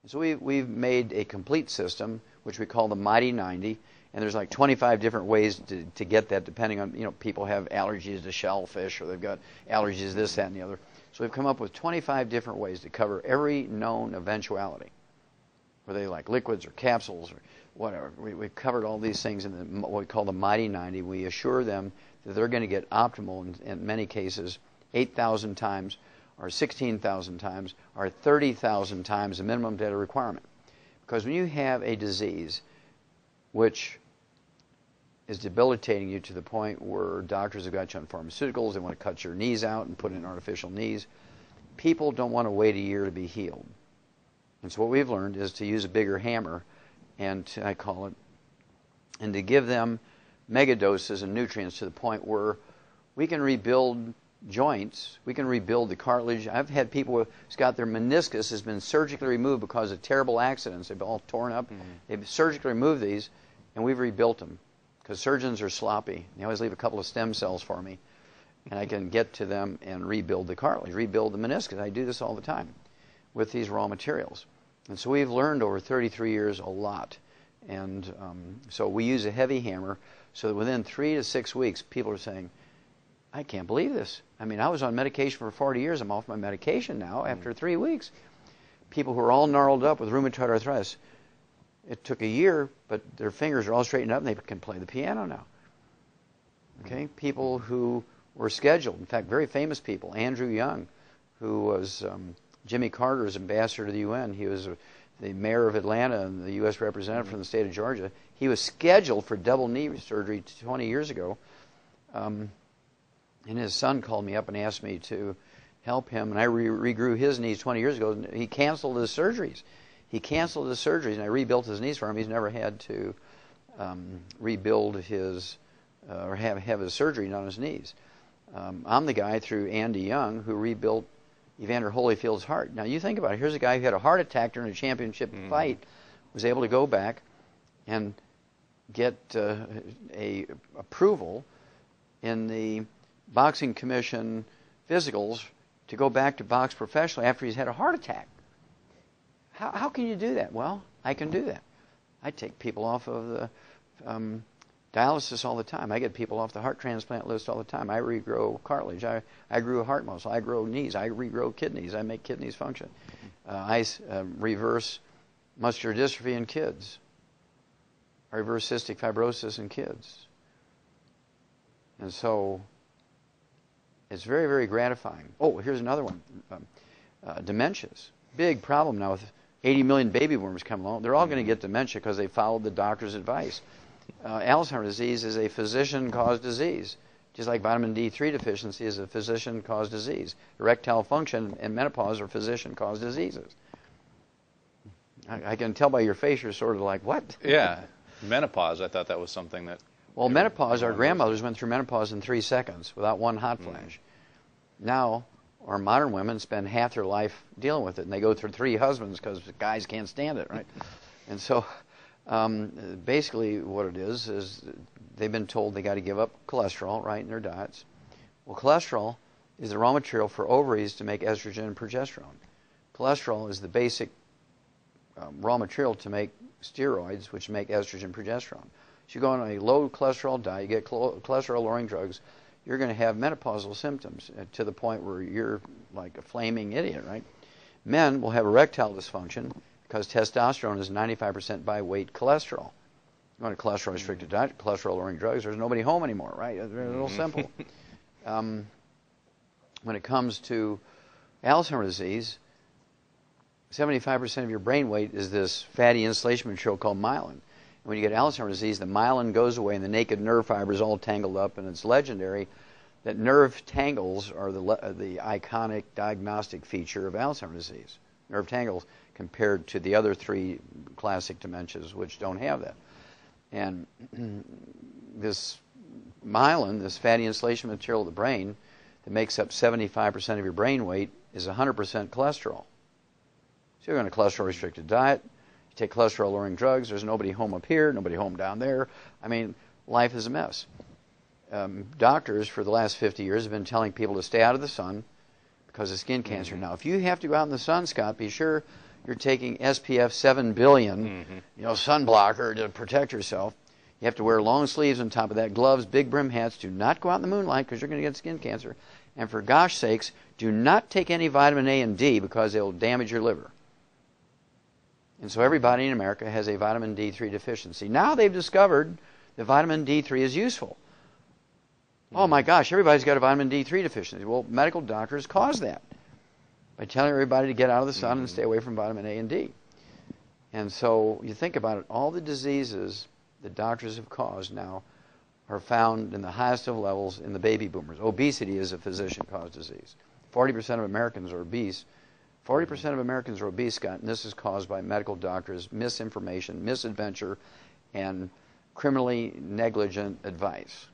So we've made a complete system, which we call the Mighty 90, and there's like 25 different ways to get that, depending on, people have allergies to shellfish, or they've got allergies to this, that, and the other. So we've come up with 25 different ways to cover every known eventuality, whether they like liquids or capsules or whatever. We've covered all these things in what we call the Mighty 90. We assure them that they're going to get optimal in many cases 8,000 times or 16,000 times or 30,000 times the minimum data requirement. Because when you have a disease which is debilitating you to the point where doctors have got you on pharmaceuticals, they want to cut your knees out and put in artificial knees, people don't want to wait a year to be healed. And so what we've learned is to use a bigger hammer, and I call it, and to give them mega doses of nutrients to the point where we can rebuild joints, we can rebuild the cartilage. I've had people who's got their meniscus has been surgically removed because of terrible accidents. They've all torn up. Mm-hmm. They've surgically removed these, and we've rebuilt them because surgeons are sloppy. They always leave a couple of stem cells for me, and I can get to them and rebuild the cartilage, rebuild the meniscus. I do this all the time with these raw materials. And so we've learned over 33 years a lot. And so we use a heavy hammer so that within 3 to 6 weeks, people are saying, I can't believe this. I mean, I was on medication for 40 years. I'm off my medication now after 3 weeks. People who are all gnarled up with rheumatoid arthritis, it took a year, but their fingers are all straightened up and they can play the piano now. Okay? People who were scheduled, in fact, very famous people. Andrew Young, who was Jimmy Carter's ambassador to the UN. He was the mayor of Atlanta and the U.S. representative from the state of Georgia. He was scheduled for double knee surgery 20 years ago. And his son called me up and asked me to help him. And I regrew his knees 20 years ago. He canceled his surgeries. And I rebuilt his knees for him. He's never had to rebuild his or have his surgery on his knees. I'm the guy through Andy Young who rebuilt Evander Holyfield's heart. Now you think about it. Here's a guy who had a heart attack during a championship fight, was able to go back and get a approval in the Boxing Commission physicals to go back to box professionally after he's had a heart attack. How can you do that? Well, I can do that. I take people off of the dialysis all the time. I get people off the heart transplant list all the time. I regrow cartilage. I grew heart muscle. I grow knees. I regrow kidneys. I make kidneys function. I reverse muscular dystrophy in kids. I reverse cystic fibrosis in kids. And so it's very, very gratifying. Oh, here's another one. Dementias. Big problem now with 80 million baby boomers coming along. They're all going to get dementia because they followed the doctor's advice. Alzheimer's disease is a physician-caused disease, just like vitamin D3 deficiency is a physician-caused disease. Erectile function and menopause are physician-caused diseases. I can tell by your face you're sort of like, what? Yeah, menopause, I thought that was something that... Well, menopause, our grandmothers went through menopause in 3 seconds without one hot flash. Now, our modern women spend half their life dealing with it, and they go through 3 husbands because guys can't stand it, right? And so... basically what it is they've been told they got to give up cholesterol, right, in their diets. Well, cholesterol is the raw material for ovaries to make estrogen and progesterone. Cholesterol is the basic raw material to make steroids, which make estrogen and progesterone. So you go on a low cholesterol diet, you get cholesterol-lowering drugs, you're going to have menopausal symptoms to the point where you're like a flaming idiot, right? Men will have erectile dysfunction because testosterone is 95% by weight cholesterol. You want a cholesterol-restricted diet, cholesterol-lowering drugs, there's nobody home anymore, right? It's very little simple. When it comes to Alzheimer's disease, 75% of your brain weight is this fatty insulation material called myelin. And when you get Alzheimer's disease, the myelin goes away and the naked nerve fibers all tangled up, and it's legendary that nerve tangles are the iconic diagnostic feature of Alzheimer's disease. Nerve tangles compared to the other 3 classic dementias, which don't have that. And this myelin, this fatty insulation material of the brain that makes up 75% of your brain weight, is 100% cholesterol. So you're on a cholesterol-restricted diet, you take cholesterol-lowering drugs, there's nobody home up here, nobody home down there. I mean, life is a mess. Doctors for the last 50 years have been telling people to stay out of the sun because of skin cancer. Now, if you have to go out in the sun, Scott, be sure you're taking SPF 7 billion, sunblocker to protect yourself. You have to wear long sleeves on top of that, gloves, big brim hats. Do not go out in the moonlight because you're going to get skin cancer. And for gosh sakes, do not take any vitamin A and D because they'll damage your liver. And so everybody in America has a vitamin D3 deficiency. Now they've discovered that vitamin D3 is useful. Oh my gosh, everybody's got a vitamin D3 deficiency. Well, medical doctors cause that by telling everybody to get out of the sun and stay away from vitamin A and D. And so you think about it, all the diseases that doctors have caused now are found in the highest of levels in the baby boomers. Obesity is a physician-caused disease. 40% of Americans are obese. 40% of Americans are obese, Scott, and this is caused by medical doctors' misinformation, misadventure, and criminally negligent advice.